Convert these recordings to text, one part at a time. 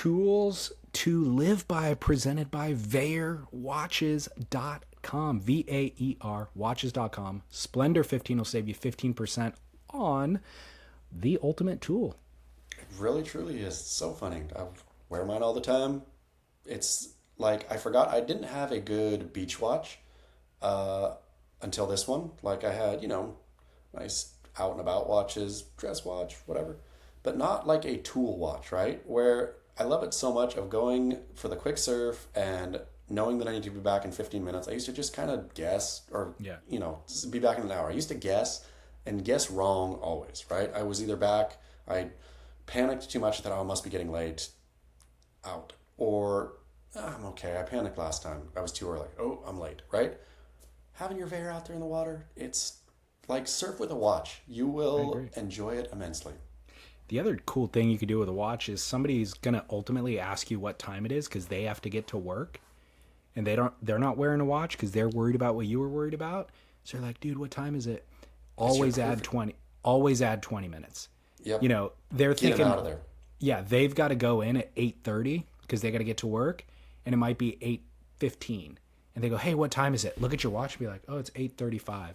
Tools to Live By, presented by VaerWatches.com. VAER watches.com. Splendor 15 will save you 15% on the ultimate tool. It really, truly is so funny. I wear mine all the time. It's like I forgot I didn't have a good beach watch until this one. Like I had, nice out and about watches, dress watch, whatever, but not like a tool watch, right? Where I love it so much of going for the quick surf and knowing that I need to be back in 15 minutes. I used to just kind of guess or, be back in an hour. I used to guess and guess wrong always, right? I was either back, I panicked too much that I must be getting late out, or I'm okay. I panicked last time. I was too early. Oh, I'm late, right? Having your Vaer out there in the water, it's like surf with a watch. You will enjoy it immensely. The other cool thing you could do with a watch is somebody's going to ultimately ask you what time it is because they have to get to work, and they're not wearing a watch because they're worried about what you were worried about. So they're like, dude, what time is it? Always add 20 minutes. Yep. They're Get thinking them out of there. Yeah, they've got to go in at 8:30 because they got to get to work, and it might be 8:15. And they go, hey, what time is it? Look at your watch and be like, oh, it's 8:35.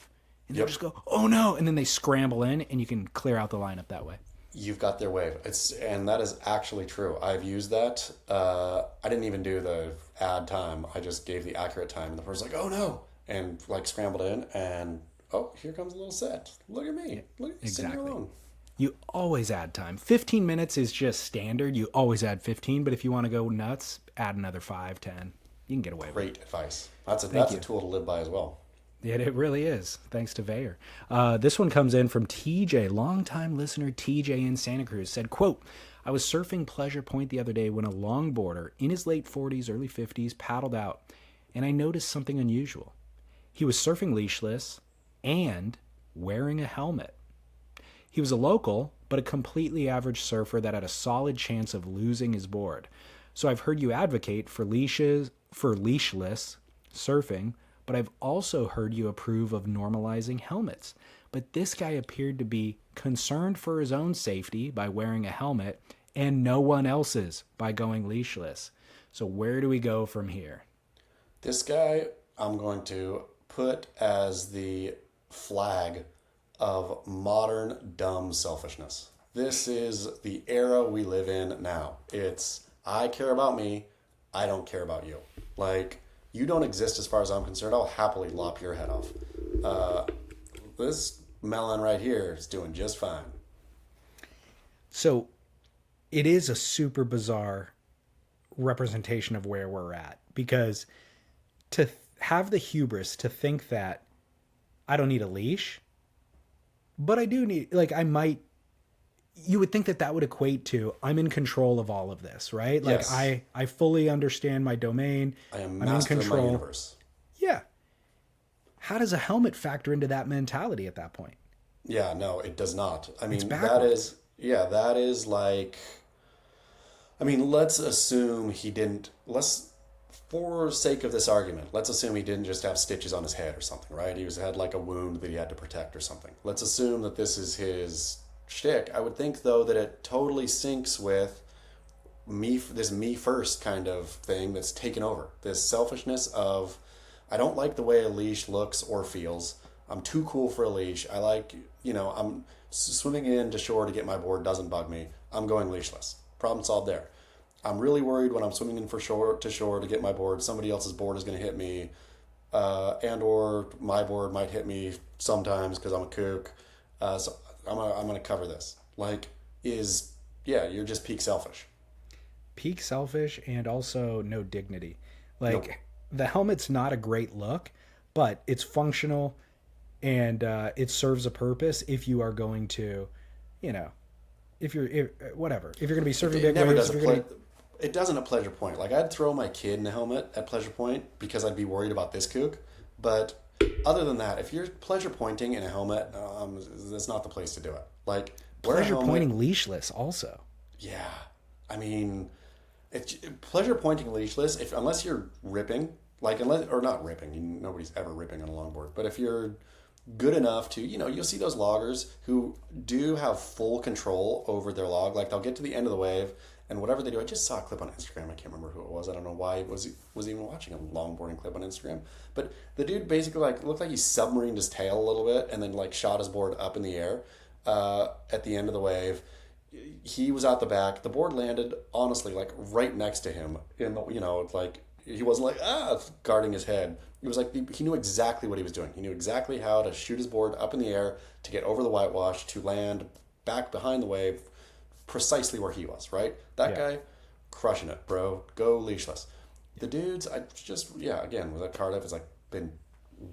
And they'll just go, oh no. And then they scramble in, and you can clear out the lineup that way. You've got their wave. And that is actually true. I've used that. I didn't even do the add time. I just gave the accurate time, and the person's like, oh no, and like scrambled in, and oh, here comes a little set. Look at me. Look at me sitting alone. You always add time. 15 minutes is just standard. You always add 15, but if you want to go nuts, add another 5, 10. You can get away with it. Great advice. That's a tool to live by as well. Yeah, it really is. Thanks to Vaer. This one comes in from TJ, longtime listener TJ in Santa Cruz, said, quote, I was surfing Pleasure Point the other day when a longboarder in his late 40s, early 50s paddled out, and I noticed something unusual. He was surfing leashless and wearing a helmet. He was a local, but a completely average surfer that had a solid chance of losing his board. So I've heard you advocate for leashless surfing, but I've also heard you approve of normalizing helmets. But this guy appeared to be concerned for his own safety by wearing a helmet and no one else's by going leashless. So where do we go from here? This guy I'm going to put as the flag of modern dumb selfishness. This is the era we live in now. It's, I care about me, I don't care about you. Like, you don't exist as far as I'm concerned. I'll happily lop your head off. This melon right here is doing just fine. So it is a super bizarre representation of where we're at, because to have the hubris to think that I don't need a leash, but I do need, like, you would think that would equate to I'm in control of all of this, right? Like, yes. I fully understand my domain. I'm master of my universe. Yeah. How does a helmet factor into that mentality at that point? Yeah, no, it does not. I mean, that is like, I mean, let's assume he didn't, for sake of this argument, let's assume he didn't just have stitches on his head or something, right? He had like a wound that he had to protect or something. Let's assume that this is his shtick. I would think, though, that it totally syncs with this me first kind of thing that's taken over. This selfishness of, I don't like the way a leash looks or feels. I'm too cool for a leash. I like, I'm swimming into shore to get my board doesn't bug me. I'm going leashless. Problem solved there. I'm really worried when I'm swimming in shore to get my board. Somebody else's board is going to hit me, and or my board might hit me sometimes because I'm a kook. So I'm going to cover this. Like, you're just peak selfish. Peak selfish, and also no dignity. Like, nope. The helmet's not a great look, but it's functional, and it serves a purpose if you are going to, if you're going to be surfing big waves. It doesn't at Pleasure Point. Like, I'd throw my kid in a helmet at Pleasure Point because I'd be worried about this kook. But other than that, if you're pleasure pointing in a helmet, that's not the place to do it. Like, pleasure pointing leashless also. Yeah. I mean, pleasure pointing leashless, unless you're ripping, or not ripping, nobody's ever ripping on a longboard, but if you're good enough to, you'll see those loggers who do have full control over their log. Like, they'll get to the end of the wave And whatever they do, I just saw a clip on Instagram. I can't remember who it was. I don't know why was even watching a longboarding clip on Instagram. But the dude basically like looked like he submarined his tail a little bit and then like shot his board up in the air at the end of the wave. He was out the back. The board landed honestly like right next to him. In the, like he wasn't like guarding his head. It was like he knew exactly what he was doing. He knew exactly how to shoot his board up in the air to get over the whitewash to land back behind the wave. Precisely where he was, right? That guy, crushing it, bro. Go leashless. The dudes, again, with that Cardiff, it's like been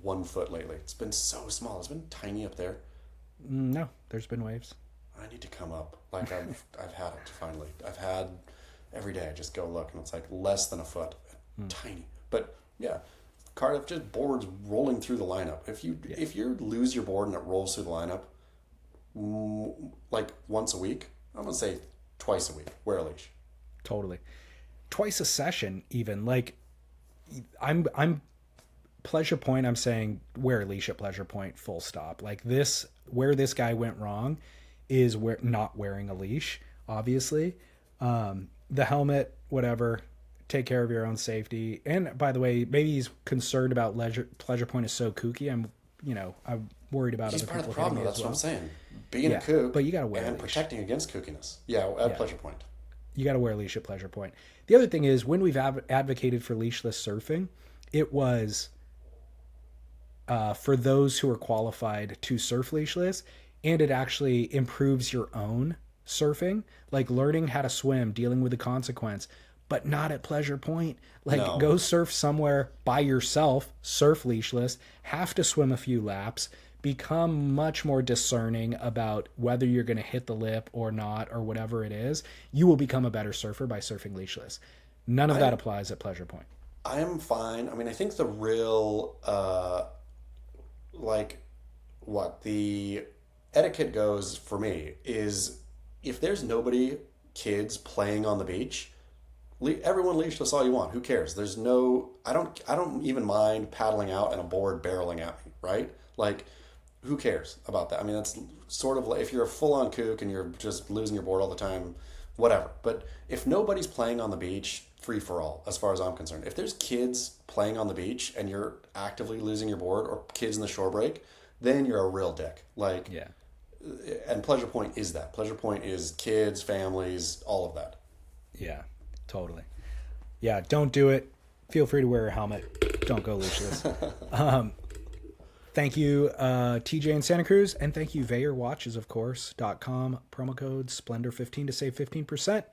1 foot lately. It's been so small. It's been tiny up there. No, there's been waves. I need to come up. Like I've had it finally. I've had every day. I just go look, and it's like less than a foot, tiny. But yeah, Cardiff just boards rolling through the lineup. If you lose your board and it rolls through the lineup, like once a week. I'm going to say twice a week. Wear a leash. Totally. Twice a session, even. Like, I'm Pleasure Point, I'm saying wear a leash at Pleasure Point, full stop. Like, where this guy went wrong is not wearing a leash, obviously. The helmet, whatever, take care of your own safety. And, by the way, maybe he's concerned about Pleasure Point is so kooky. I'm worried about He's other part of people. the problem, that's what I'm saying. Being a kook, but you gotta wear and protecting against kookiness. Yeah, at Pleasure Point. You got to wear a leash at Pleasure Point. The other thing is, when we've advocated for leashless surfing, it was for those who are qualified to surf leashless, and it actually improves your own surfing, like learning how to swim, dealing with the consequence, but not at Pleasure Point. Like, go surf somewhere by yourself, surf leashless, have to swim a few laps, become much more discerning about whether you're going to hit the lip or not, or whatever it is. You will become a better surfer by surfing leashless. None of that applies at Pleasure Point. I am fine. I mean, I think the real, the etiquette goes for me is if there's nobody, kids playing on the beach, everyone leashless all you want. Who cares? There's no, I don't even mind paddling out and a board barreling at me, right? Like, who cares about that? I mean, that's sort of like if you're a full-on kook and you're just losing your board all the time, whatever. But if nobody's playing on the beach, free for all, as far as I'm concerned. If there's kids playing on the beach and you're actively losing your board, or kids in the shore break, then you're a real dick. Like, yeah. And Pleasure Point is that. Pleasure Point is kids, families, all of that. Yeah, totally. Yeah, don't do it. Feel free to wear a helmet. Don't go leashless. Thank you, TJ in Santa Cruz, and thank you, VayerWatches, of course, .com, promo code Splendor15 to save 15%.